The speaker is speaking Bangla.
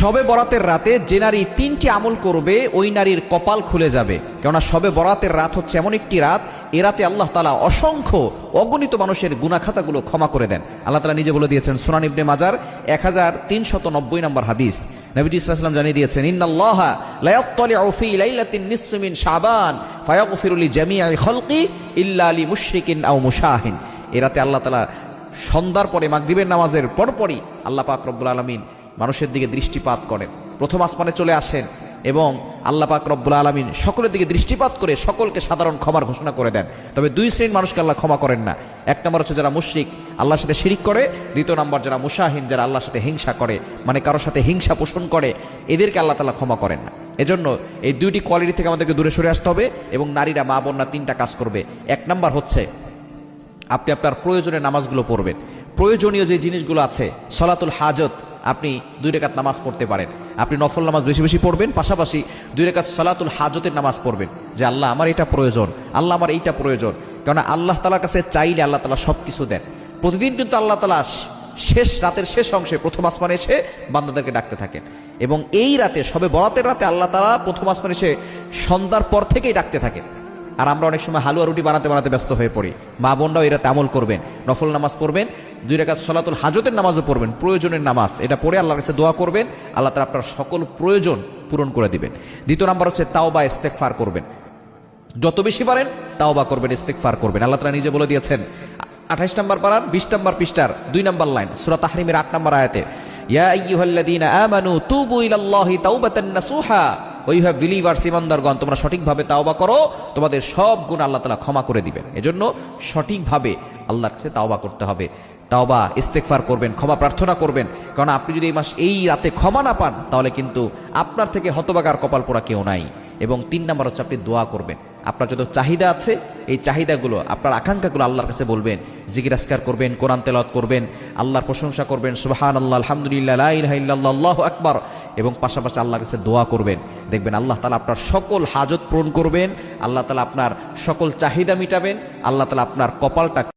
শবে বরাতের রাতে যে নারী 3টি আমল করবে ওই নারীর কপাল খুলে যাবে। কেননা শবে বরাতের রাত হচ্ছে এমন একটি রাত, এ রাতে আল্লাহ তাআলা অসংখ্য অগণিত মানুষের গুনাহ খাতাগুলো ক্ষমা করে দেন। আল্লাহ তাআলা নিজে বলে দিয়েছেন সুনান ইবনে মাজার 1390 নম্বর হাদিস, নবীজি সাল্লাল্লাহু আলাইহি ওয়াসাল্লাম জানিয়ে দিয়েছেন, ইন্নাল্লাহা লা ইয়াত্তালিউ ফি লাইলাতিন নিসফি মিন শাবান ফায়াগফিরু লিজামিই খালকি ইল্লা লিমুশরিকিন আও মুশাহিন। এ রাতে আল্লাহ তাআলা সন্ধ্যার পরে মাগরিবের নামাজের পরপরই আল্লাহ পাক রব্বুল আলামিন মানুষের দিকে দৃষ্টিপাত করেন, প্রথম আসমানে চলে আসেন এবং আল্লাহ পাক রব্বুল আলামিন সকলের দিকে দৃষ্টিপাত করে সকলকে সাধারণ ক্ষমার ঘোষণা করে দেন। তবে দুই শ্রেণীর মানুষকে আল্লাহ ক্ষমা করেন না। এক নম্বর হচ্ছে যারা মুশরিক, আল্লাহর সাথে শিরিক করে। দ্বিতীয় নম্বর যারা মুশাহিন, যারা আল্লাহর সাথে হিংসা করে, মানে কারোর সাথে হিংসা পোষণ করে, এদেরকে আল্লাহ তাআলা ক্ষমা করেন না। এজন্য এই দুইটি কোয়ালিটি থেকে আমাদেরকে দূরে সরে আসতে হবে এবং নারীরা, মা বোনরা 3টা কাজ করবে। এক নম্বর হচ্ছে আপনি আপনার প্রয়োজনীয় নামাজগুলো পড়বেন। প্রয়োজনীয় যে জিনিসগুলো আছে, সলাতুল হাজত, আপনি 2 রাকাত নামাজ পড়তে পারেন। আপনি নফল নামাজ বেশি বেশি পড়বেন, পাশাপাশি 2 রাকাত সলাতুল হাজতের নামাজ পড়বেন, যে আল্লাহ আমার এটা প্রয়োজন, আল্লাহ আমার এইটা প্রয়োজন। কারণ আল্লাহ তাআলার কাছে চাইলে আল্লাহ তাআলা সব কিছু দেন। প্রতিদিন কিন্তু আল্লাহ তাআলা শেষ রাতের শেষ অংশে প্রথম আসমানে এসে বান্দাদেরকে ডাকতে থাকেন এবং এই রাতে, সবে বরাতের রাতে আল্লাহ তাআলা প্রথম আসমানে এসে সন্ধ্যার পর থেকেই ডাকতে থাকেন। আর আমরা অনেক সময় হালুয়া রুটি বানাতে বানাতে ব্যস্ত হয়ে পড়ি। মা বোনরাও এরা আমল করবেন, নফল নামাজ পড়বেন, 2 রাকাত সলাতুল হাজতের নামাজও পড়বেন, প্রয়োজনের নামাজ, এটা পড়ে আল্লাহর কাছে দোয়া করবেন, আল্লাহ তাআলা আপনার সকল প্রয়োজন পূরণ করে দিবেন। দ্বিতীয় নাম্বার হচ্ছে তাওবা, ইস্তেগফার করবেন। যত বেশি পারেন তাওবা করবেন, ইস্তেগফার করবেন। আল্লাহ তাআলা নিজে বলে দিয়েছেন 28 নম্বর পারার 20 নম্বর পৃষ্ঠার 2 নম্বর লাইন, সূরা তাহরিমের 8 নম্বর আয়াতে, ইয়া আইয়ুহাল্লাযীনা আমানু তুবু ইলাল্লাহি তাওবাতান নাসুহা, ওই হ্যাভ বিলিভার্স, ইমানদারগণ, তোমরা সঠিকভাবে তাওবা করো, তোমাদের সব গুনাহ আল্লাহ তাআলা ক্ষমা করে দিবেন। এজন্য সঠিকভাবে আল্লাহর কাছে তাওবা করতে হবে, তাওবা ইস্তেগফার করবেন, ক্ষমা প্রার্থনা করবেন। কারণ আপনি যদি এই রাতে ক্ষমা না পান, তাহলে কিন্তু আপনার থেকে হতভাগার কপাল পোড়া কেউ নাই। এবং 3 নম্বর হচ্ছে আপনি দোয়া করবেন। আপনার যত চাহিদা আছে, এই চাহিদাগুলো, আপনার আকাঙ্ক্ষাগুলো আল্লাহর কাছে বলবেন, জিকির আজকার করবেন, কোরআন তেলাওয়াত করবেন, আল্লাহর প্রশংসা করবেন, সুবহানাল্লাহ, আলহামদুলিল্লাহ, লা ইলাহা ইল্লাল্লাহ, আল্লাহু আকবার, এবং পাশাপাশি আল্লাহর কাছে দোয়া করবেন। দেখবেন আল্লাহ তাআলা আপনার সকল হাজত পূরণ করবেন, আল্লাহ তাআলা আপনার সকল চাহিদা মিটাবেন, আল্লাহ তাআলা আপনার কপালটা